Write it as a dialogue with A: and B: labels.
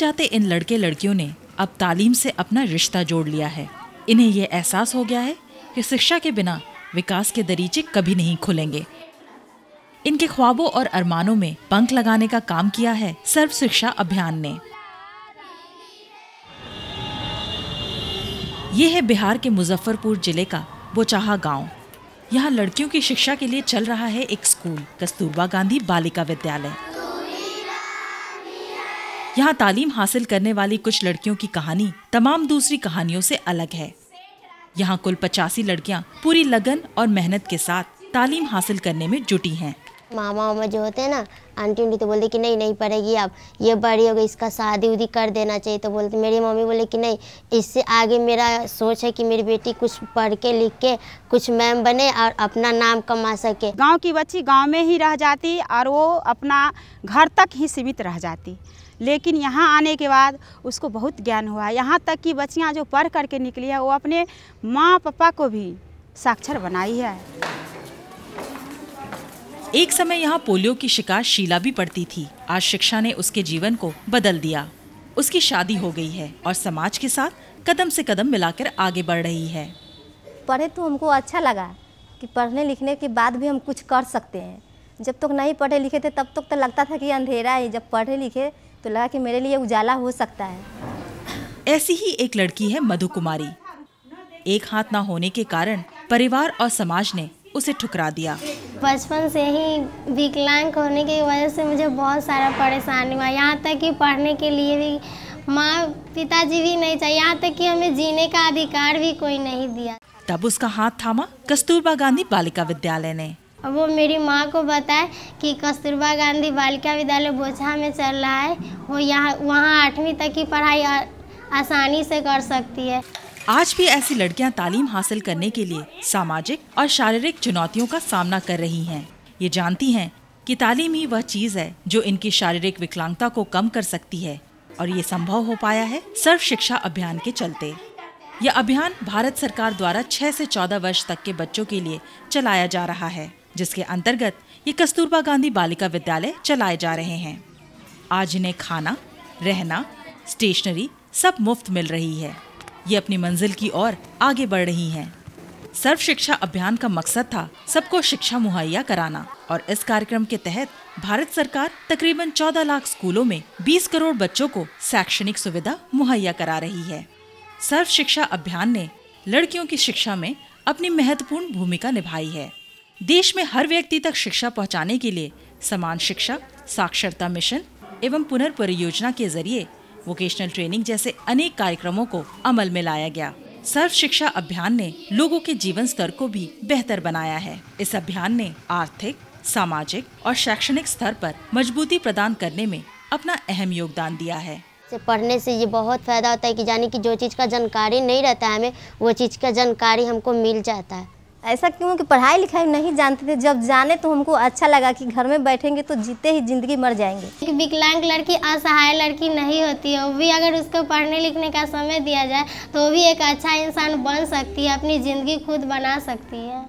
A: जाते इन लड़के लड़कियों ने अब तालीम से अपना रिश्ता जोड़ लिया है। इन्हें ये एहसास हो गया है कि शिक्षा के बिना विकास के दरीचे कभी नहीं खुलेंगे। इनके ख्वाबों और अरमानों में पंख लगाने का काम किया है सर्व शिक्षा अभियान ने। ये है बिहार के मुजफ्फरपुर जिले का बोचाहा गांव। यहाँ लड़कियों की शिक्षा के लिए चल रहा है एक स्कूल, कस्तूरबा गांधी बालिका विद्यालय। यहाँ तालीम हासिल करने वाली कुछ लड़कियों की कहानी तमाम दूसरी कहानियों से अलग है। यहाँ कुल 85 लड़कियाँ पूरी लगन और मेहनत के साथ तालीम हासिल करने में जुटी हैं।
B: मामा जो होते हैं ना, आंटी तो बोलते कि नहीं पढ़ेगी, अब ये बड़ी हो गई, इसका शादी उदी कर देना चाहिए। तो बोलते, मेरी मम्मी बोले कि नहीं, इससे आगे मेरा सोच है कि मेरी बेटी कुछ पढ़ के लिख के कुछ मैम बने और अपना नाम कमा सके।
C: गांव की बच्ची गांव में ही रह जाती और वो अपना घर तक ही सीमित रह जाती, लेकिन यहाँ आने के बाद उसको बहुत ज्ञान हुआ। यहाँ तक कि बच्चियाँ जो पढ़ करके निकली है वो अपने माँ पापा को भी साक्षर बनाई है।
A: एक समय यहाँ पोलियो की शिकार शीला भी पड़ती थी। आज शिक्षा ने उसके जीवन को बदल दिया। उसकी शादी हो गई है और समाज के साथ कदम से कदम मिलाकर आगे बढ़ रही है।
D: पढ़े तो हमको अच्छा लगा कि पढ़ने लिखने के बाद भी हम कुछ कर सकते हैं। जब तक नहीं पढ़े लिखे थे तब तक तो लगता था कि अंधेरा है, जब पढ़े लिखे तो लगा कि मेरे लिए उजाला हो सकता है।
A: ऐसी ही एक लड़की है मधु कुमारी। एक हाथ ना होने के कारण परिवार और समाज ने उसे ठुकरा दिया।
B: बचपन से ही विकलांग होने की वजह से मुझे बहुत सारा परेशानी हुआ। यहाँ तक कि पढ़ने के लिए भी माँ पिताजी भी नहीं चाहिए, यहाँ तक कि हमें जीने का अधिकार भी कोई नहीं दिया।
A: तब उसका हाथ थामा कस्तूरबा गांधी बालिका विद्यालय ने।
B: वो मेरी माँ को बताए कि कस्तूरबा गांधी बालिका विद्यालय बोचाहा में चल रहा है, वो वहाँ 8वीं तक की पढ़ाई आसानी से कर सकती है।
A: आज भी ऐसी लड़कियां तालीम हासिल करने के लिए सामाजिक और शारीरिक चुनौतियों का सामना कर रही हैं। ये जानती हैं कि तालीम ही वह चीज है जो इनकी शारीरिक विकलांगता को कम कर सकती है, और ये संभव हो पाया है सर्व शिक्षा अभियान के चलते। यह अभियान भारत सरकार द्वारा 6 से 14 वर्ष तक के बच्चों के लिए चलाया जा रहा है, जिसके अंतर्गत ये कस्तूरबा गांधी बालिका विद्यालय चलाए जा रहे हैं। आज इन्हें खाना, रहना, स्टेशनरी सब मुफ्त मिल रही है। ये अपनी मंजिल की ओर आगे बढ़ रही हैं। सर्व शिक्षा अभियान का मकसद था सबको शिक्षा मुहैया कराना, और इस कार्यक्रम के तहत भारत सरकार तकरीबन 14 लाख स्कूलों में 20 करोड़ बच्चों को शैक्षणिक सुविधा मुहैया करा रही है। सर्व शिक्षा अभियान ने लड़कियों की शिक्षा में अपनी महत्वपूर्ण भूमिका निभाई है। देश में हर व्यक्ति तक शिक्षा पहुंचाने के लिए समान शिक्षा, साक्षरता मिशन एवं पुनर्परियोजना के जरिए वोकेशनल ट्रेनिंग जैसे अनेक कार्यक्रमों को अमल में लाया गया। सर्व शिक्षा अभियान ने लोगों के जीवन स्तर को भी बेहतर बनाया है। इस अभियान ने आर्थिक, सामाजिक और शैक्षणिक स्तर पर मजबूती प्रदान करने में अपना अहम योगदान दिया है।
B: पढ़ने से ये बहुत फायदा होता है कि जाने की जो चीज़ का जानकारी नहीं रहता है हमें, वो चीज़ का जानकारी हमको मिल जाता है।
D: ऐसा क्यों कि पढ़ाई लिखाई नहीं जानते थे, जब जाने तो हमको अच्छा लगा कि घर में बैठेंगे तो जीते ही जिंदगी मर जाएंगे।
B: एक विकलांग लड़की असहाय लड़की नहीं होती है, वो भी अगर उसको पढ़ने लिखने का समय दिया जाए तो वो भी एक अच्छा इंसान बन सकती है, अपनी ज़िंदगी खुद बना सकती है।